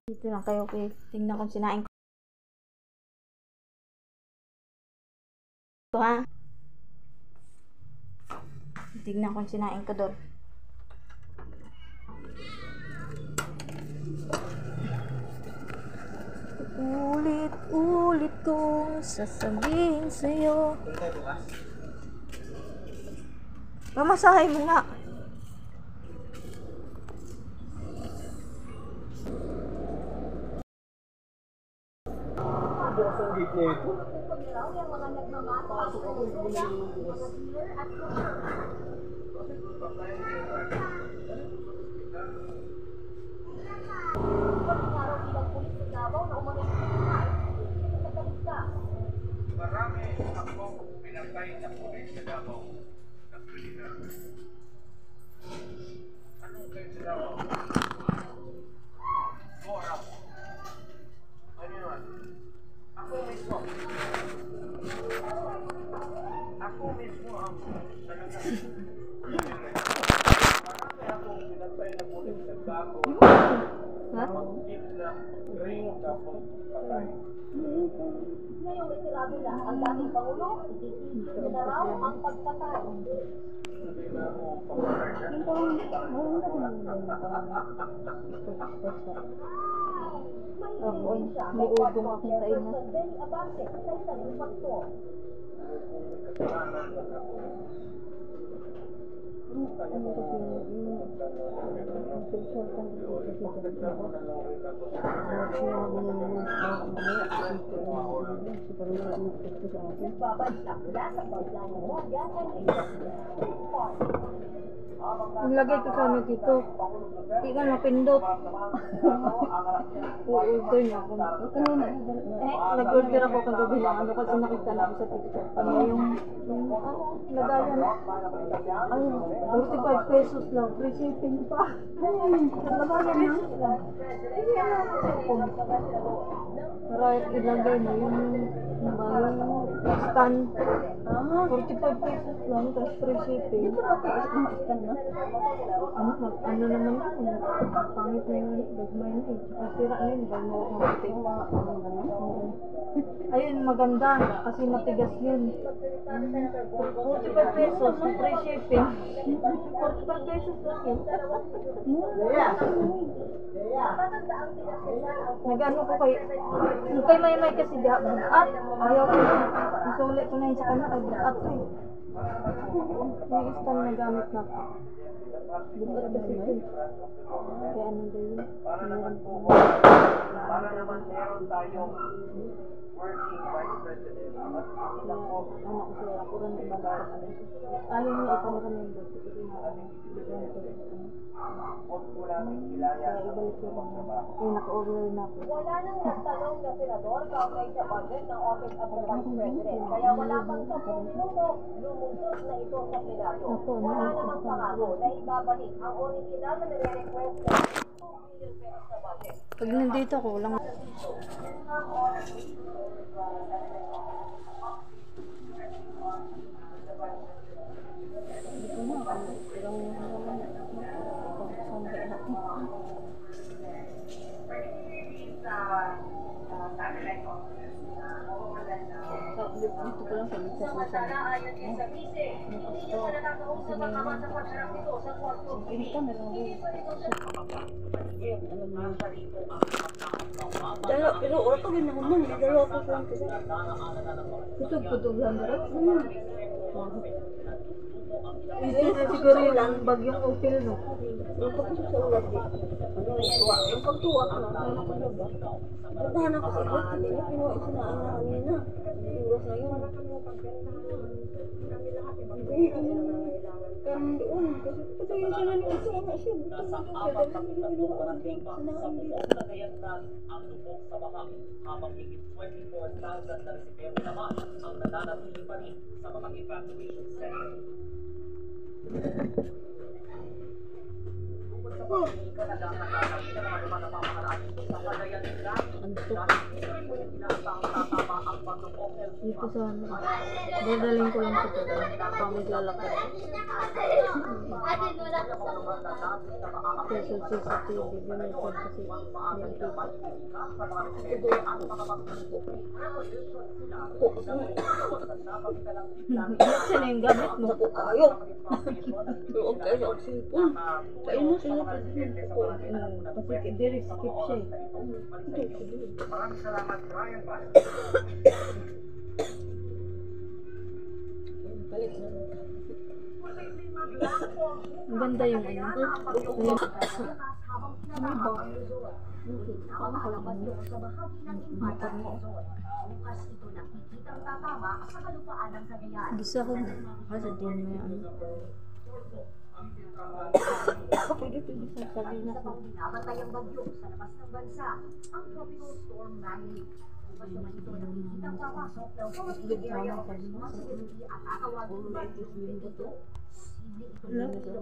Dito lang kayo, okay? Tingnan kung sinain ko, ha? Tingnan kung sinain ko doon. Ulit-ulit kong sasabihin sa'yo. Mamasahe mo nga. Marami akong pinatay na pulis sa Davao na kriminal. Anong kayo sa Davao? Mora po. Ano yun? Ako mismo. Ako mismo ang talaga. Marami akong pinatay na pulis sa Davao. Mag-give na ring tapos patay. Ngayong retirado na ang dating Pangulo, ikikinig na raw ang pagpatay. May ugong akong sa inyo. Nilagay ko sa ano dito. Hindi ka napindot. U-order niya ako. Nag-order ako kagabi lang. Ano kasi nakita na ako sa TikTok. Ano yung lagayan. Ay, 45 pesos lang. Free shipping pa. Lagayan na. Hindi ano ako sa phone. Para ilagay mo yung stand. 45 pesos lang. Tapos free shipping. Ano naman yun? Pangit na yung gagmay na eh. Tsaka sira na yun. Gagmay na matik. Ayun, maganda. Kasi matigas yun. 45 pesos. Free shipping. 45 pesos lang yun. Nag-ano ko kay May kasi diha. At ayaw ko yun. Isulit ko na yun sa kanya. Ay, bukat ko eh. Yung stand na gamit na ko. Bukat kasi ito. Kaya ano daw yun? Para naman meron tayong working vice president. Anak ko sila. Ako rin yung babae. Ayaw niya ipaneramendo. Kasi nga bigyan ko rin. Kaya ibalik ko rin. Kaya naka-order na ako. Wala nang nagtanong na senador kaugnay sa budget ng Office of the Vice President. Kaya wala pang 10 minuto, lumusot na ito sa Senado. Wala namang pangako na ibabalik ang original na nire-request na 2 billion pesos sa budget. Pag nandito ako, walang... Dito ko lang sa minsan. Samantala ayon din sa bise, hindi niyo pa nakakausap ang ama sa pagharap nito sa kwarto. Hindi pa ito sa Dalo, pero oras ko rin naman. Dalo ako sa kasi. Ito po ito lang. Ito na siguro yung bagyong upil, no? Ito ko sa ulat din. Yung pagtuwa ko, ano ko na ba? Puntahan ako sa ulat, hindi na kinuha isa na ang kanina. Oras na yun. Hindi, karang doon. Kasi patayin siya na nito. Ano siya? Nasa 4,000 sa buong Cagayan ang lubog sa baha, habang higit 24,000 na resipiente naman ang nananatili pa rin sa mga evacuation center. Bukod sa pagkika na nakakakita ng mga pamamahalaan sa Cagayan dahil ito rin po yung inaasahang tatama ang bagong Okel Dito sa ano. Dadaling ko lang ito. Pamig lalakad. Kasi sa CCTV, binayad kasi yung kita. Saan na yung gamit mo? Ayok. Huwag kayo sa oksipon. Kain mo sila pa ko. Kasi diri skip siya eh. Maraming salamat, Brian Bass. Ang ganda yung ano. Gisa ko na. Kasi din may ano. Pwede sa sabi na Sa binabatayang bagyo sa labas ng bansa, ang tropical storm Manny. Bukas naman ito nakikitang papasok ng Philippine Area of Responsibility at tatawagin ng ito. Posible ito